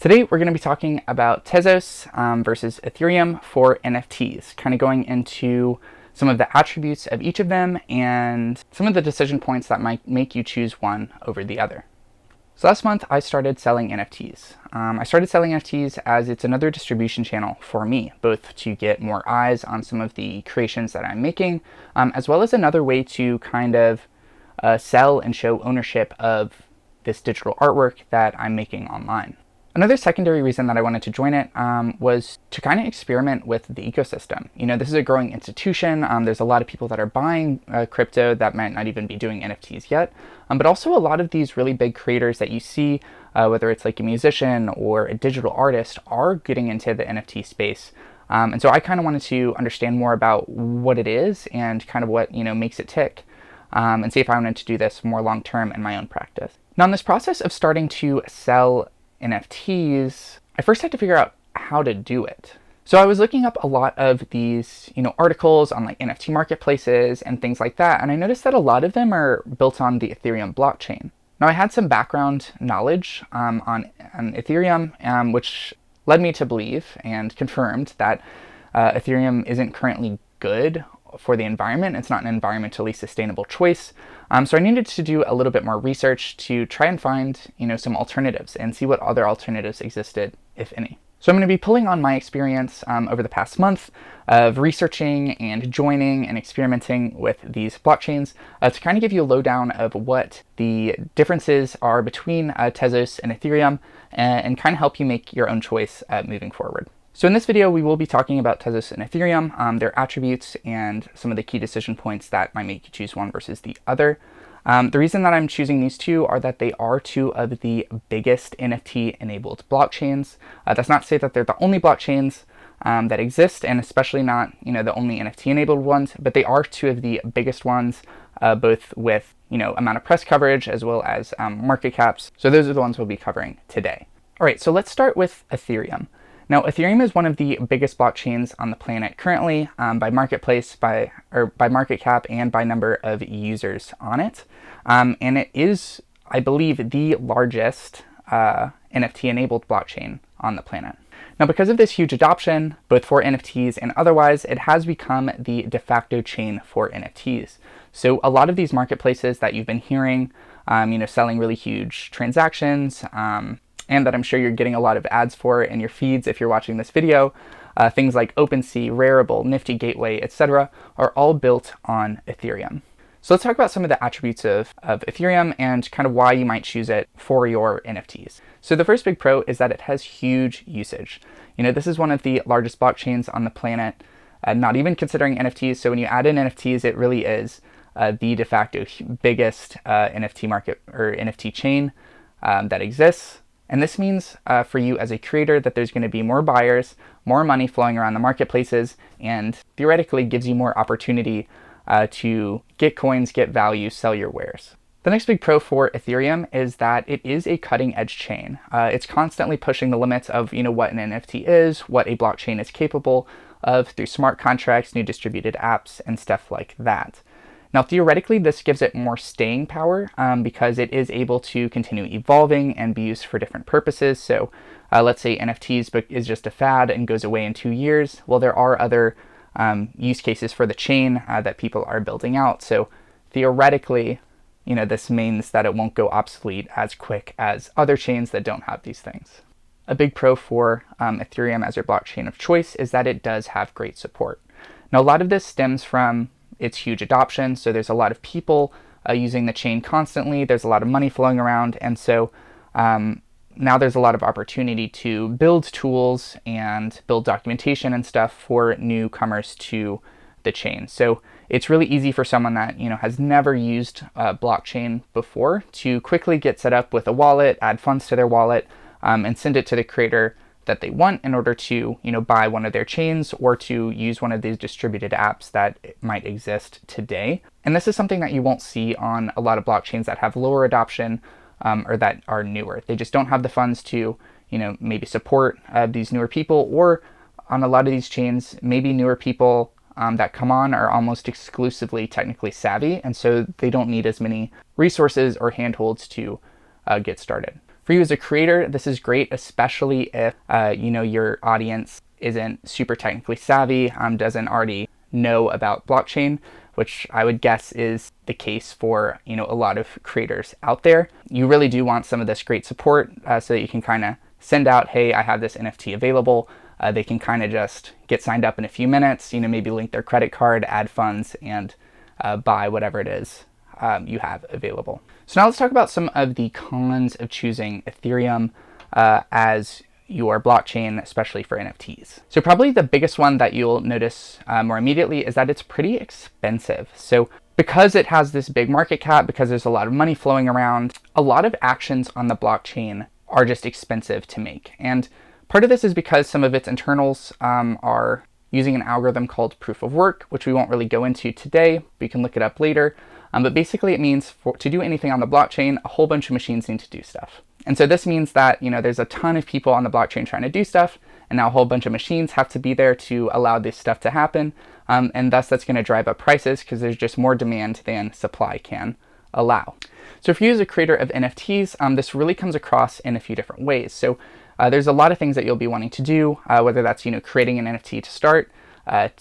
Today, we're going to be talking about Tezos versus Ethereum for NFTs, kind of going into some of the attributes of each of them and some of the decision points that might make you choose one over the other. So last month, I started selling NFTs. I started selling NFTs as it's another distribution channel for me, both to get more eyes on some of the creations that I'm making, as well as another way to kind of sell and show ownership of this digital artwork that I'm making online. Another secondary reason that I wanted to join it was to kind of experiment with the ecosystem. You know, this is a growing institution. There's a lot of people that are buying crypto that might not even be doing NFTs yet, but also a lot of these really big creators that you see, whether it's like a musician or a digital artist, are getting into the NFT space. And so I kind of wanted to understand more about what it is and kind of what, makes it tick, and see if I wanted to do this more long-term in my own practice. Now, in this process of starting to sell NFTs, I first had to figure out how to do it. So I was looking up a lot of these, articles on like NFT marketplaces and things like that, and I noticed that a lot of them are built on the Ethereum blockchain. Now, I had some background knowledge on Ethereum, which led me to believe and confirmed that Ethereum isn't currently good for the environment. It's not an environmentally sustainable choice. So I needed to do a little bit more research to try and find, some alternatives and see what other alternatives existed, if any. So I'm going to be pulling on my experience over the past month of researching and joining and experimenting with these blockchains to kind of give you a lowdown of what the differences are between Tezos and Ethereum and kind of help you make your own choice moving forward. So in this video, we will be talking about Tezos and Ethereum, their attributes, and some of the key decision points that might make you choose one versus the other. The reason that I'm choosing these two are that they are two of the biggest NFT-enabled blockchains. That's not to say that they're the only blockchains that exist, and especially not, the only NFT-enabled ones, but they are two of the biggest ones, both with, amount of press coverage as well as market caps. So those are the ones we'll be covering today. All right, so let's start with Ethereum. Now, Ethereum is one of the biggest blockchains on the planet currently by marketplace, by market cap, and by number of users on it. And it is, I believe, the largest NFT-enabled blockchain on the planet. Now, because of this huge adoption, both for NFTs and otherwise, it has become the de facto chain for NFTs. So a lot of these marketplaces that you've been hearing, selling really huge transactions, and that I'm sure you're getting a lot of ads for in your feeds if you're watching this video, things like OpenSea, Rarible, Nifty Gateway, etc., are all built on Ethereum. So let's talk about some of the attributes of Ethereum and kind of why you might choose it for your NFTs. So the first big pro is that it has huge usage. This is one of the largest blockchains on the planet, not even considering NFTs. So when you add in NFTs, it really is the de facto biggest NFT market or NFT chain that exists. And this means for you as a creator that there's going to be more buyers, more money flowing around the marketplaces, and theoretically gives you more opportunity to get coins, get value, sell your wares. The next big pro for Ethereum is that it is a cutting edge chain. It's constantly pushing the limits of what an NFT is, what a blockchain is capable of through smart contracts, new distributed apps, and stuff like that. Now, theoretically, this gives it more staying power because it is able to continue evolving and be used for different purposes. So let's say NFTs is just a fad and goes away in 2 years. Well, there are other use cases for the chain that people are building out. So theoretically, this means that it won't go obsolete as quick as other chains that don't have these things. A big pro for Ethereum as your blockchain of choice is that it does have great support. Now, a lot of this stems from its huge adoption. So there's a lot of people using the chain constantly. There's a lot of money flowing around. And so now there's a lot of opportunity to build tools and build documentation and stuff for newcomers to the chain. So it's really easy for someone that, has never used blockchain before to quickly get set up with a wallet, add funds to their wallet, and send it to the creator that they want in order to, buy one of their chains or to use one of these distributed apps that might exist today. And this is something that you won't see on a lot of blockchains that have lower adoption or that are newer. They just don't have the funds to, maybe support these newer people, or on a lot of these chains, maybe newer people that come on are almost exclusively technically savvy, and so they don't need as many resources or handholds to get started. For you as a creator, this is great, especially if your audience isn't super technically savvy, doesn't already know about blockchain, which I would guess is the case for a lot of creators out there. You really do want some of this great support so that you can kind of send out, hey, I have this NFT available. They can kind of just get signed up in a few minutes, maybe link their credit card, add funds, and buy whatever it is you have available. So now let's talk about some of the cons of choosing Ethereum as your blockchain, especially for NFTs. So probably the biggest one that you'll notice more immediately is that it's pretty expensive. So because it has this big market cap, because there's a lot of money flowing around, a lot of actions on the blockchain are just expensive to make. And part of this is because some of its internals are using an algorithm called proof of work, which we won't really go into today, but you can look it up later. But basically it means to do anything on the blockchain, a whole bunch of machines need to do stuff. And so this means that, there's a ton of people on the blockchain trying to do stuff, and now a whole bunch of machines have to be there to allow this stuff to happen. And thus that's going to drive up prices because there's just more demand than supply can allow. So if you as a creator of NFTs, this really comes across in a few different ways. So there's a lot of things that you'll be wanting to do, whether that's, creating an NFT to start,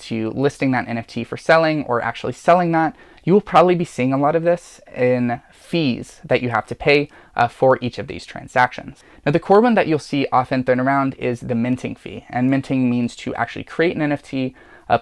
to listing that NFT for selling, or actually selling that. You will probably be seeing a lot of this in fees that you have to pay for each of these transactions. Now, the core one that you'll see often thrown around is the minting fee. And minting means to actually create an NFT,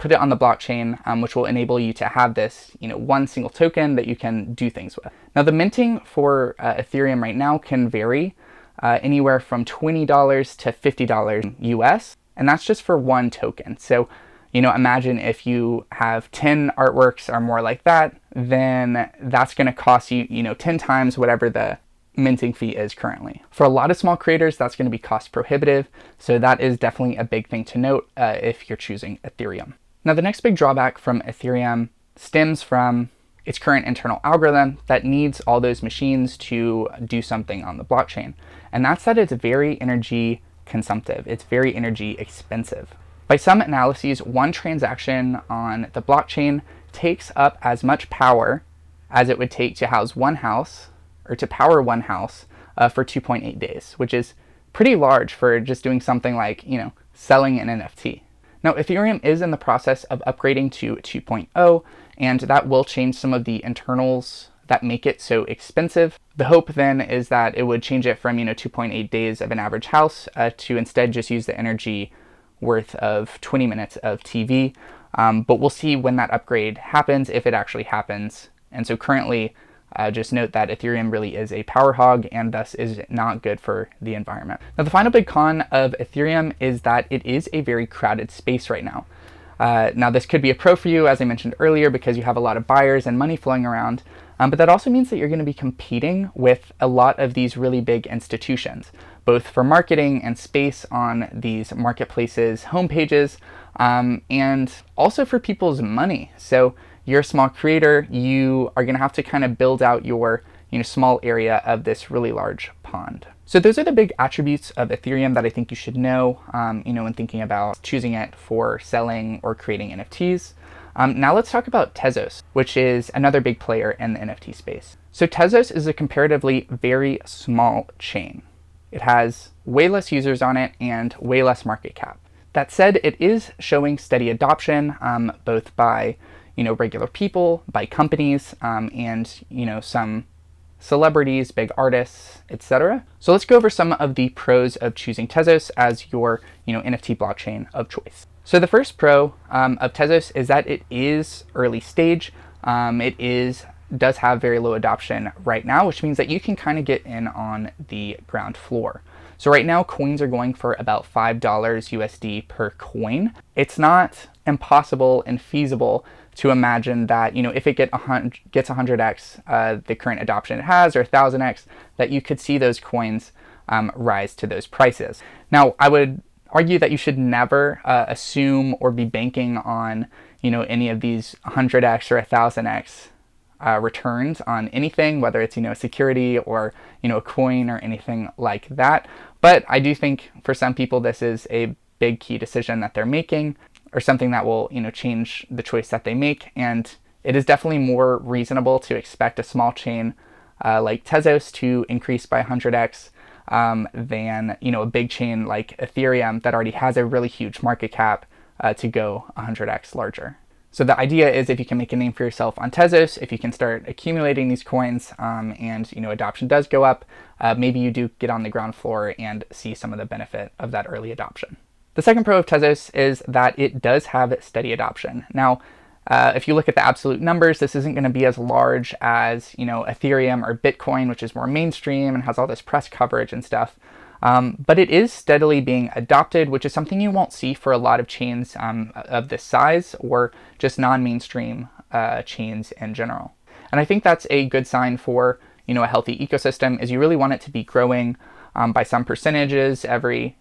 put it on the blockchain, which will enable you to have this, one single token that you can do things with. Now, the minting for Ethereum right now can vary anywhere from $20 to $50 US, and that's just for one token. So imagine if you have 10 artworks or more like that, then that's going to cost you, 10 times whatever the minting fee is currently. For a lot of small creators, that's going to be cost prohibitive. So that is definitely a big thing to note if you're choosing Ethereum. Now, the next big drawback from Ethereum stems from its current internal algorithm that needs all those machines to do something on the blockchain. And that's that it's very energy consumptive. It's very energy expensive. By some analyses, one transaction on the blockchain takes up as much power as it would take to house one house, or to power one house for 2.8 days, which is pretty large for just doing something like, selling an NFT. Now, Ethereum is in the process of upgrading to 2.0, and that will change some of the internals that make it so expensive. The hope then is that it would change it from, 2.8 days of an average house to instead just use the energy worth of 20 minutes of TV. But we'll see when that upgrade happens, if it actually happens. And so currently, just note that Ethereum really is a power hog and thus is not good for the environment. Now, the final big con of Ethereum is that it is a very crowded space right now. Now, this could be a pro for you, as I mentioned earlier, because you have a lot of buyers and money flowing around. But that also means that you're going to be competing with a lot of these really big institutions, both for marketing and space on these marketplaces, homepages, and also for people's money. So you're a small creator, you are going to have to kind of build out your small area of this really large pond. So those are the big attributes of Ethereum that I think you should know, when thinking about choosing it for selling or creating NFTs. Now let's talk about Tezos, which is another big player in the NFT space. So Tezos is a comparatively very small chain. It has way less users on it and way less market cap. That said, it is showing steady adoption, both by regular people, by companies, and some celebrities, big artists, etc. So let's go over some of the pros of choosing Tezos as your NFT blockchain of choice. So the first pro of Tezos is that it is early stage. It does have very low adoption right now, which means that you can kind of get in on the ground floor. So right now, coins are going for about $5 USD per coin. It's not impossible and feasible to imagine that, if it gets 100x the current adoption it has, or 1000x, that you could see those coins rise to those prices. Now, I would argue that you should never assume or be banking on, any of these 100x or 1000x returns on anything, whether it's, a security or, a coin or anything like that. But I do think for some people, this is a big key decision that they're making, or something that will, change the choice that they make. And it is definitely more reasonable to expect a small chain like Tezos to increase by 100x than, a big chain like Ethereum that already has a really huge market cap to go 100x larger. So the idea is if you can make a name for yourself on Tezos, if you can start accumulating these coins and adoption does go up, maybe you do get on the ground floor and see some of the benefit of that early adoption. The second pro of Tezos is that it does have steady adoption. Now, if you look at the absolute numbers, this isn't going to be as large as Ethereum or Bitcoin, which is more mainstream and has all this press coverage and stuff. But it is steadily being adopted, which is something you won't see for a lot of chains of this size or just non-mainstream chains in general. And I think that's a good sign for a healthy ecosystem, is you really want it to be growing by some percentages every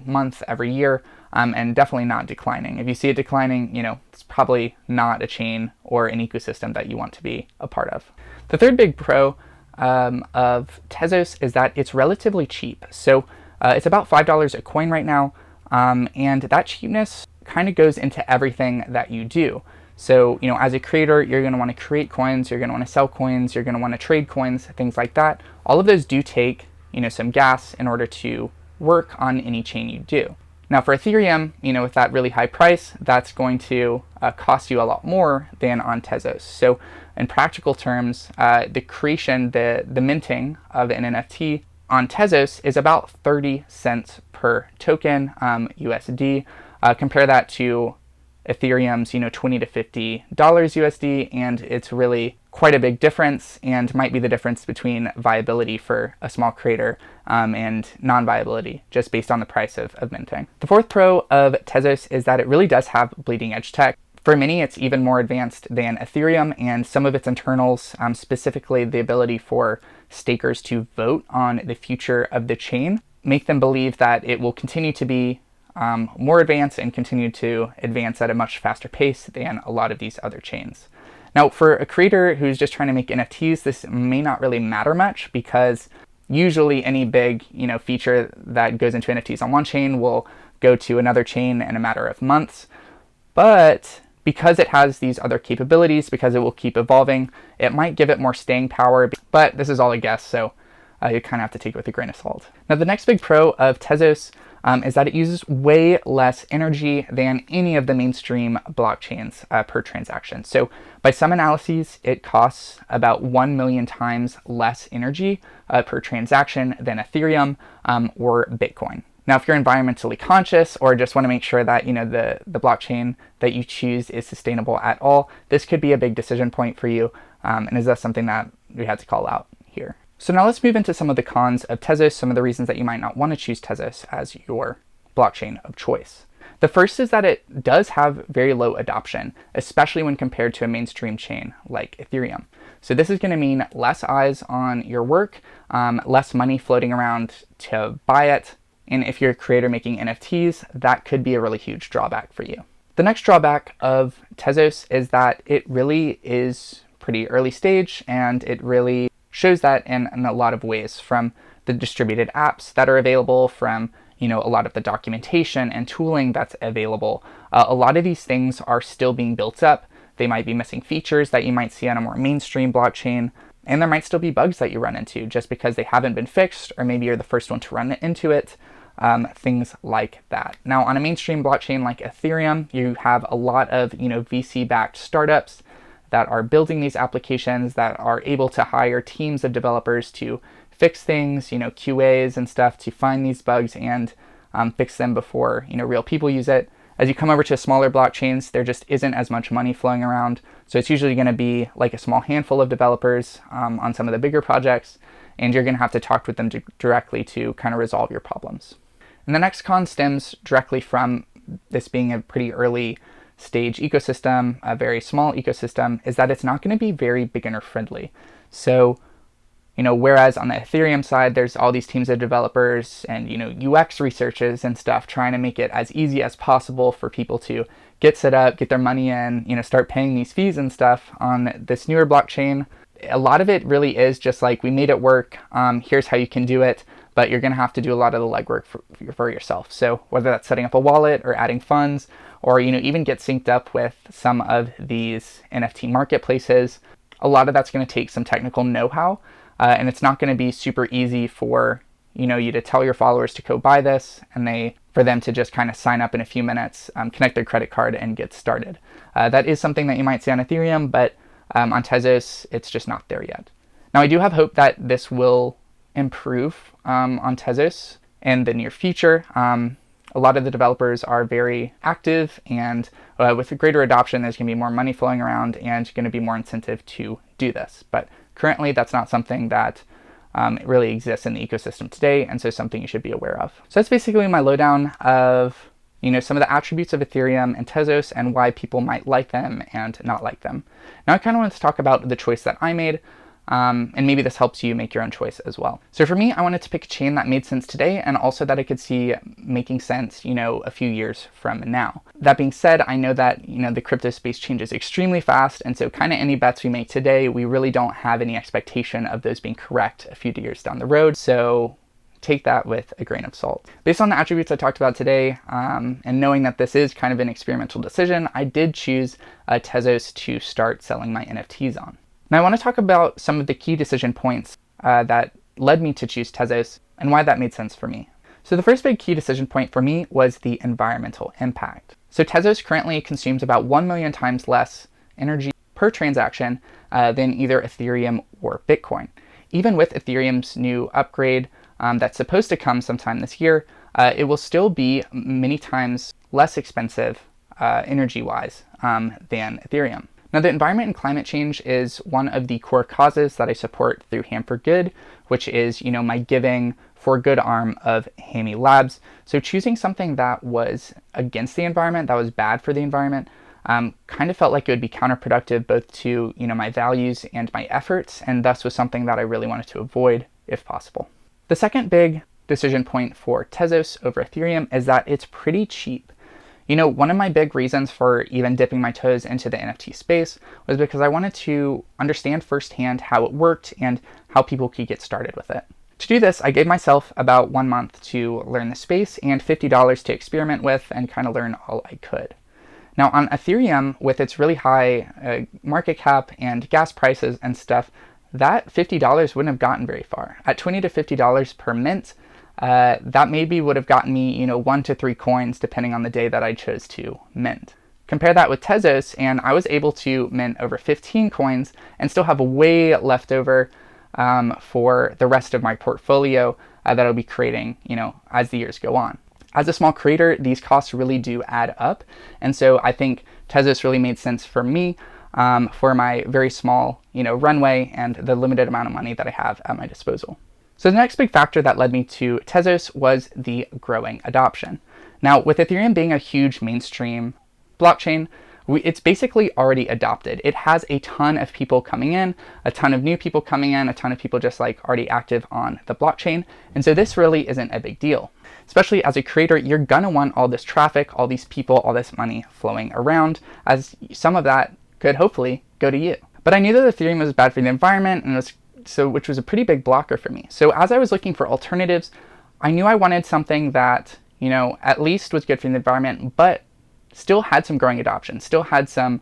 month, every year, and definitely not declining. If you see it declining, it's probably not a chain or an ecosystem that you want to be a part of. The third big pro of Tezos is that it's relatively cheap. So it's about $5 a coin right now, and that cheapness kind of goes into everything that you do. So as a creator, you're going to want to create coins, you're going to want to sell coins, you're going to want to trade coins, things like that. All of those do take some gas in order to work on any chain you do. Now for Ethereum, with that really high price, that's going to cost you a lot more than on Tezos. So in practical terms, the creation, the minting of an NFT on Tezos is about 30 cents per token USD. Compare that to Ethereum's $20 to $50 USD, and it's really quite a big difference, and might be the difference between viability for a small creator and non-viability, just based on the price of minting. The fourth pro of Tezos is that it really does have bleeding edge tech. For many, it's even more advanced than Ethereum, and some of its internals, specifically the ability for stakers to vote on the future of the chain, make them believe that it will continue to be more advanced and continue to advance at a much faster pace than a lot of these other chains. Now, for a creator who's just trying to make NFTs, this may not really matter much, because usually any big feature that goes into NFTs on one chain will go to another chain in a matter of months. But because it has these other capabilities, because it will keep evolving, it might give it more staying power. But this is all a guess, so you kind of have to take it with a grain of salt. Now, the next big pro of Tezos is that it uses way less energy than any of the mainstream blockchains per transaction. So by some analyses, it costs about 1 million times less energy per transaction than Ethereum or Bitcoin. Now, if you're environmentally conscious or just want to make sure that the blockchain that you choose is sustainable at all, this could be a big decision point for you, and is that something that we had to call out here. So now let's move into some of the cons of Tezos, some of the reasons that you might not want to choose Tezos as your blockchain of choice. The first is that it does have very low adoption, especially when compared to a mainstream chain like Ethereum. So this is going to mean less eyes on your work, less money floating around to buy it, and if you're a creator making NFTs, that could be a really huge drawback for you. The next drawback of Tezos is that it really is pretty early stage, and it really shows that in a lot of ways, from the distributed apps that are available, from a lot of the documentation and tooling that's available. A lot of these things are still being built up. They might be missing features that you might see on a more mainstream blockchain, and there might still be bugs that you run into just because they haven't been fixed, or maybe you're the first one to run into it, things like that. Now, on a mainstream blockchain like Ethereum, you have a lot of VC-backed startups that are building these applications, that are able to hire teams of developers to fix things, QAs and stuff, to find these bugs and fix them before real people use it. As you come over to smaller blockchains, there just isn't as much money flowing around, so it's usually going to be like a small handful of developers on some of the bigger projects, and you're going to have to talk with them directly to kind of resolve your problems. And the next con stems directly from this being a pretty early stage ecosystem, a very small ecosystem, is that it's not going to be very beginner friendly. So, whereas on the Ethereum side, there's all these teams of developers and, UX researchers and stuff trying to make it as easy as possible for people to get set up, get their money in, start paying these fees and stuff. On this newer blockchain, a lot of it really is just like, we made it work, here's how you can do it, but you're going to have to do a lot of the legwork for yourself. So whether that's setting up a wallet or adding funds, or even get synced up with some of these NFT marketplaces, a lot of that's going to take some technical know-how, and it's not going to be super easy for you to tell your followers to go buy this, and for them to just kind of sign up in a few minutes, connect their credit card, and get started. That is something that you might see on Ethereum, but on Tezos, it's just not there yet. Now, I do have hope that this will improve on Tezos in the near future. A lot of the developers are very active, and with a greater adoption, there's going to be more money flowing around and going to be more incentive to do this. But currently, that's not something that really exists in the ecosystem today, and so something you should be aware of. So that's basically my lowdown of some of the attributes of Ethereum and Tezos and why people might like them and not like them. Now I kind of want to talk about the choice that I made, and maybe this helps you make your own choice as well. So for me, I wanted to pick a chain that made sense today and also that I could see making sense, a few years from now. That being said, I know that, the crypto space changes extremely fast, and so kind of any bets we make today, we really don't have any expectation of those being correct a few years down the road. So take that with a grain of salt. Based on the attributes I talked about today, and knowing that this is kind of an experimental decision, I did choose Tezos to start selling my NFTs on. Now I want to talk about some of the key decision points that led me to choose Tezos and why that made sense for me. So the first big key decision point for me was the environmental impact. So Tezos currently consumes about 1 million times less energy per transaction than either Ethereum or Bitcoin. Even with Ethereum's new upgrade that's supposed to come sometime this year, it will still be many times less expensive energy-wise than Ethereum. Now, the environment and climate change is one of the core causes that I support through Ham for Good, which is, my giving for good arm of Hammy Labs. So choosing something that was against the environment, that was bad for the environment, kind of felt like it would be counterproductive both to, my values and my efforts, and thus was something that I really wanted to avoid if possible. The second big decision point for Tezos over Ethereum is that it's pretty cheap. One of my big reasons for even dipping my toes into the NFT space was because I wanted to understand firsthand how it worked and how people could get started with it. To do this, I gave myself about 1 month to learn the space and $50 to experiment with and kind of learn all I could. Now on Ethereum, with its really high market cap and gas prices and stuff, that $50 wouldn't have gotten very far. At $20 to $50 per mint, that maybe would have gotten me, 1 to 3 coins depending on the day that I chose to mint. Compare that with Tezos, and I was able to mint over 15 coins and still have a way left over for the rest of my portfolio that I'll be creating, as the years go on. As a small creator, these costs really do add up, and so I think Tezos really made sense for me for my very small, runway and the limited amount of money that I have at my disposal. So the next big factor that led me to Tezos was the growing adoption. Now, with Ethereum being a huge mainstream blockchain, it's basically already adopted. It has a ton of people coming in, a ton of new people coming in, a ton of people just already active on the blockchain. And so this really isn't a big deal. Especially as a creator, you're gonna want all this traffic, all these people, all this money flowing around, as some of that could hopefully go to you. But I knew that Ethereum was bad for the environment, and which was a pretty big blocker for me. So as I was looking for alternatives, I knew I wanted something that, at least was good for the environment, but still had some growing adoption, still had some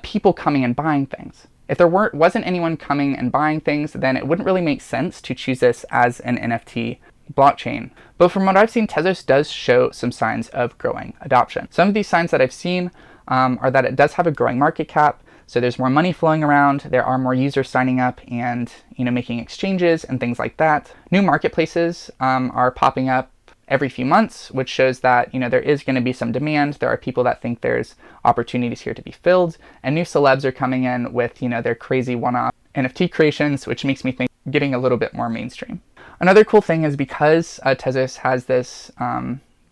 people coming and buying things. If there wasn't anyone coming and buying things, then it wouldn't really make sense to choose this as an NFT blockchain. But from what I've seen, Tezos does show some signs of growing adoption. Some of these signs that I've seen are that it does have a growing market cap. So there's more money flowing around, there are more users signing up and making exchanges and things like that. New marketplaces are popping up every few months, which shows that there is going to be some demand. There are people that think there's opportunities here to be filled, and new celebs are coming in with their crazy one-off NFT creations, which makes me think getting a little bit more mainstream. Another cool thing is because Tezos has this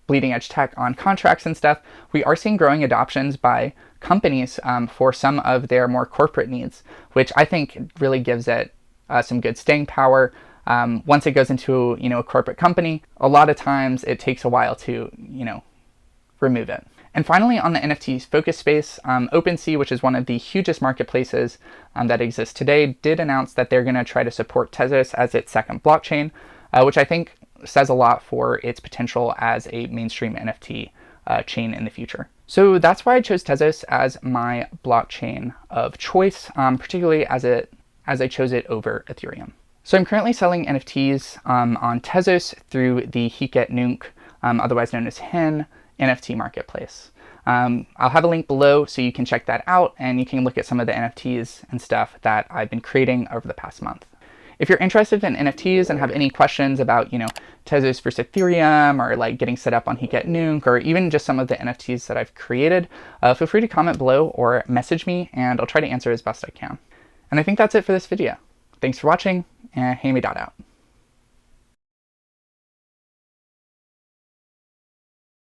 bleeding edge tech on contracts and stuff, we are seeing growing adoptions by companies for some of their more corporate needs, which I think really gives it some good staying power. Once it goes into a corporate company, a lot of times it takes a while to remove it. And finally, on the NFT focus space, OpenSea, which is one of the hugest marketplaces that exists today, did announce that they're going to try to support Tezos as its second blockchain, which I think says a lot for its potential as a mainstream NFT chain in the future. So that's why I chose Tezos as my blockchain of choice, particularly as I chose it over Ethereum. So I'm currently selling NFTs on Tezos through the Hiket otherwise known as HIN, NFT marketplace. I'll have a link below so you can check that out and you can look at some of the NFTs and stuff that I've been creating over the past month. If you're interested in NFTs and have any questions about, Tezos versus Ethereum or like getting set up on Hiket or even just some of the NFTs that I've created, feel free to comment below or message me and I'll try to answer as best I can. And I think that's it for this video. Thanks for watching, and Hey Me Dot out.